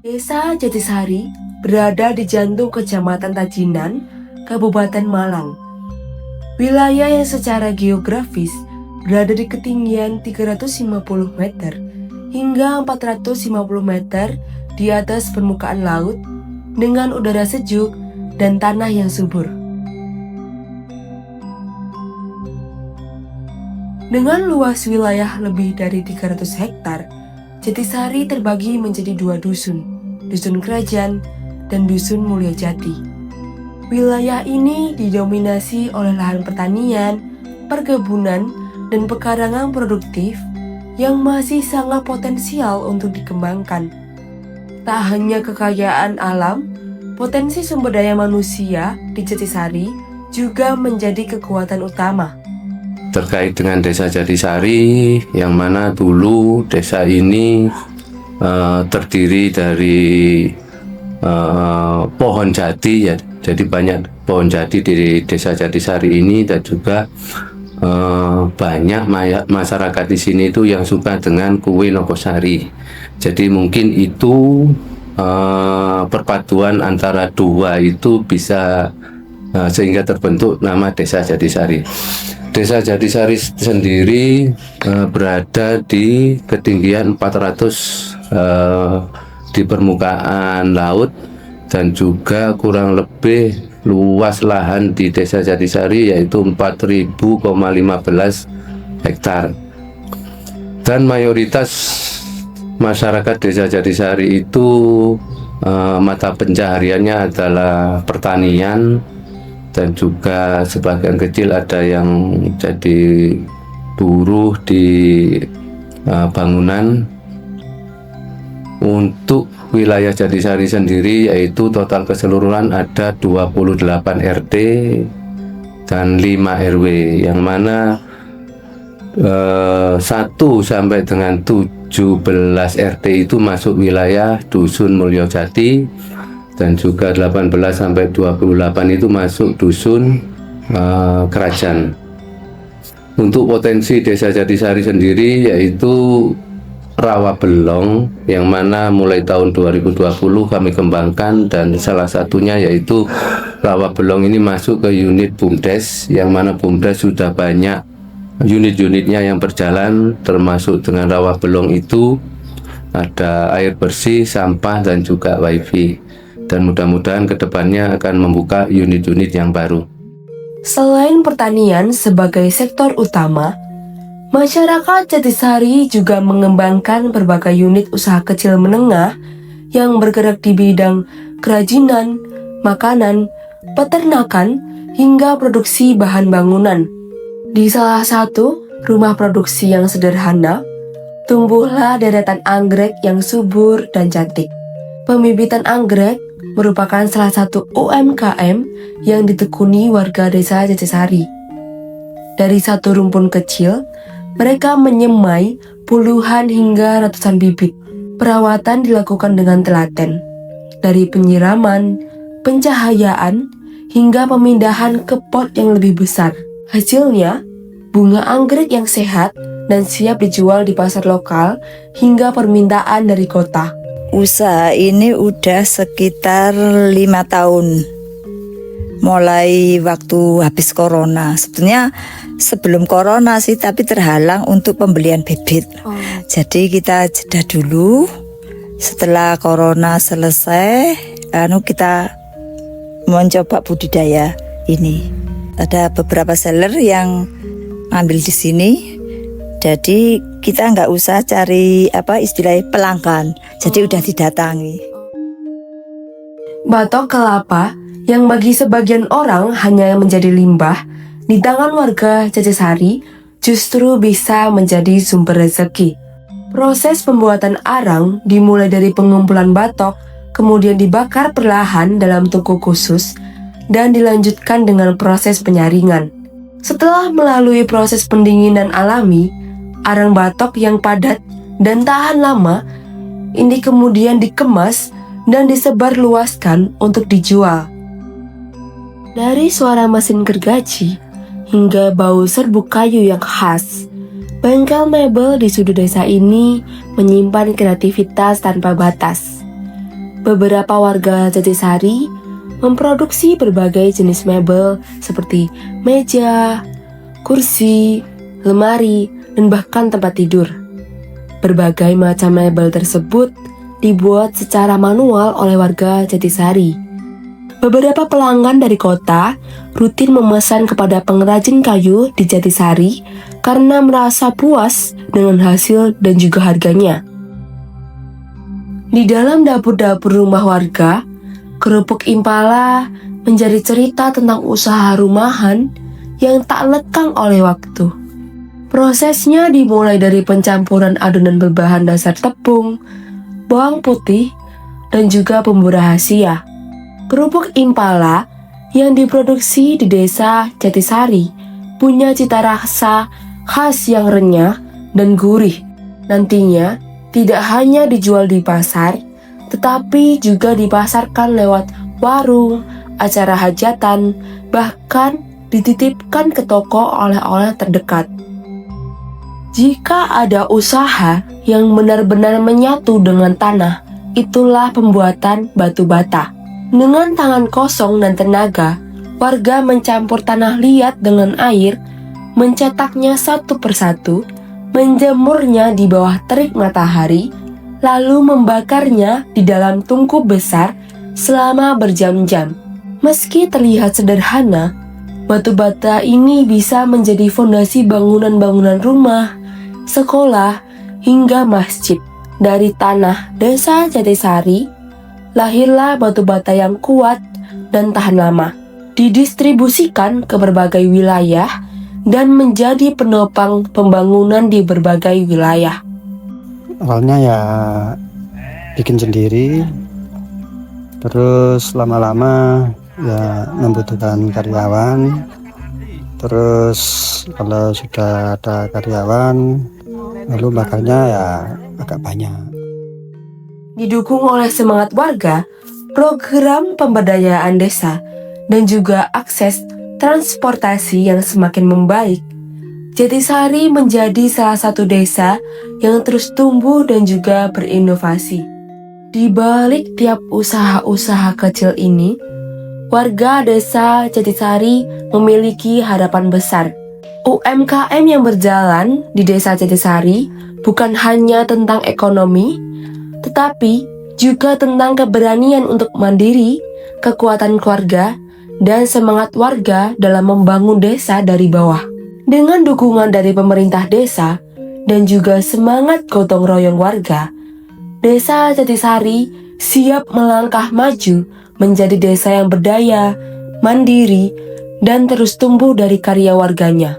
Desa Jatisari berada di jantung Kecamatan Tajinan, Kabupaten Malang. Wilayah yang secara geografis berada di ketinggian 350 meter hingga 450 meter di atas permukaan laut dengan udara sejuk dan tanah yang subur. Dengan luas wilayah lebih dari 300 hektar, Jatisari terbagi menjadi 2 dusun, Dusun Kerajaan dan Dusun Mulyajati. Wilayah ini didominasi oleh lahan pertanian, perkebunan, dan pekarangan produktif yang masih sangat potensial untuk dikembangkan. Tak hanya kekayaan alam, potensi sumber daya manusia di Jatisari juga menjadi kekuatan utama. Terkait dengan Desa Jatisari, yang mana dulu desa ini terdiri dari pohon jati ya, jadi banyak pohon jati di Desa Jatisari ini, dan juga banyak masyarakat di sini itu yang suka dengan kue Nogosari. Jadi mungkin itu perpaduan antara dua itu bisa sehingga terbentuk nama Desa Jatisari. Desa Jatisari sendiri berada di ketinggian 400 di permukaan laut, dan juga kurang lebih luas lahan di Desa Jatisari yaitu 4.015 hektar. Dan mayoritas masyarakat Desa Jatisari itu mata pencahariannya adalah pertanian, dan juga sebagian kecil ada yang jadi buruh di bangunan. Untuk wilayah Jatisari sendiri yaitu total keseluruhan ada 28 RT dan 5 RW, yang mana 1 sampai dengan 17 RT itu masuk wilayah Dusun Mulyajati, dan juga 18 sampai 28 itu masuk Dusun Kerajaan. Untuk potensi Desa Jatisari sendiri yaitu rawa belong, yang mana mulai tahun 2020 kami kembangkan, dan salah satunya yaitu rawa belong ini masuk ke unit BUMDes, yang mana BUMDes sudah banyak unit-unitnya yang berjalan, termasuk dengan rawa belong itu ada air bersih, sampah, dan juga wifi. Dan mudah-mudahan kedepannya akan membuka unit-unit yang baru. Selain pertanian sebagai sektor utama, masyarakat Jatisari juga mengembangkan berbagai unit usaha kecil menengah yang bergerak di bidang kerajinan, makanan, peternakan, hingga produksi bahan bangunan. Di salah satu rumah produksi yang sederhana, tumbuhlah deretan anggrek yang subur dan cantik. Pembibitan anggrek merupakan salah satu UMKM yang ditekuni warga Desa Jatisari. Dari satu rumpun kecil, mereka menyemai puluhan hingga ratusan bibit. Perawatan dilakukan dengan telaten, dari penyiraman, pencahayaan, hingga pemindahan ke pot yang lebih besar. Hasilnya, bunga anggrek yang sehat dan siap dijual di pasar lokal hingga permintaan dari kota. Usaha ini udah sekitar 5 tahun, mulai waktu habis corona. Sebetulnya sebelum corona sih, tapi terhalang untuk pembelian bibit. Jadi kita jeda dulu. Setelah corona selesai, kita mencoba budidaya ini. Ada beberapa seller yang ngambil di sini. Jadi kita nggak usah cari istilahnya pelanggan, jadi udah didatangi. Batok kelapa yang bagi sebagian orang hanya menjadi limbah, di tangan warga Jatisari justru bisa menjadi sumber rezeki. Proses pembuatan arang dimulai dari pengumpulan batok, kemudian dibakar perlahan dalam tungku khusus, dan dilanjutkan dengan proses penyaringan. Setelah melalui proses pendinginan alami, arang batok yang padat dan tahan lama ini kemudian dikemas dan disebarluaskan untuk dijual. Dari suara mesin gergaji hingga bau serbuk kayu yang khas. Bengkel mebel di sudut desa ini menyimpan kreativitas tanpa batas. Beberapa warga Jatisari memproduksi berbagai jenis mebel seperti meja, kursi, lemari, dan bahkan tempat tidur. Berbagai macam mebel tersebut dibuat secara manual oleh warga Jatisari. Beberapa pelanggan dari kota rutin memesan kepada pengrajin kayu di Jatisari karena merasa puas dengan hasil dan juga harganya. Di dalam dapur-dapur rumah warga, kerupuk impala menjadi cerita tentang usaha rumahan yang tak lekang oleh waktu. Prosesnya dimulai dari pencampuran adonan berbahan dasar tepung, bawang putih, dan juga bumbu rahasia. Kerupuk impala yang diproduksi di desa Jatisari punya cita rasa khas yang renyah dan gurih. Nantinya tidak hanya dijual di pasar, tetapi juga dipasarkan lewat warung, acara hajatan, bahkan dititipkan ke toko oleh-oleh terdekat. Jika ada usaha yang benar-benar menyatu dengan tanah, itulah pembuatan batu bata. Dengan tangan kosong dan tenaga, warga mencampur tanah liat dengan air, mencetaknya satu persatu, menjemurnya di bawah terik matahari, lalu membakarnya di dalam tungku besar selama berjam-jam. Meski terlihat sederhana, batu bata ini bisa menjadi fondasi bangunan-bangunan rumah, sekolah, hingga masjid. Dari tanah desa Jatisari, lahirlah batu bata yang kuat dan tahan lama, didistribusikan ke berbagai wilayah dan menjadi penopang pembangunan di berbagai wilayah. Awalnya ya bikin sendiri, terus lama-lama ya membutuhkan karyawan, terus kalau sudah ada karyawan lalu bakarnya ya agak banyak. Didukung oleh semangat warga, program pemberdayaan desa, dan juga akses transportasi yang semakin membaik, Jatisari menjadi salah satu desa yang terus tumbuh dan juga berinovasi. Di balik tiap usaha-usaha kecil ini, warga desa Jatisari memiliki harapan besar. UMKM yang berjalan di desa Jatisari bukan hanya tentang ekonomi, tetapi juga tentang keberanian untuk mandiri, kekuatan keluarga, dan semangat warga dalam membangun desa dari bawah. Dengan dukungan dari pemerintah desa dan juga semangat gotong royong warga, desa Jatisari siap melangkah maju menjadi desa yang berdaya, mandiri, dan terus tumbuh dari karya warganya.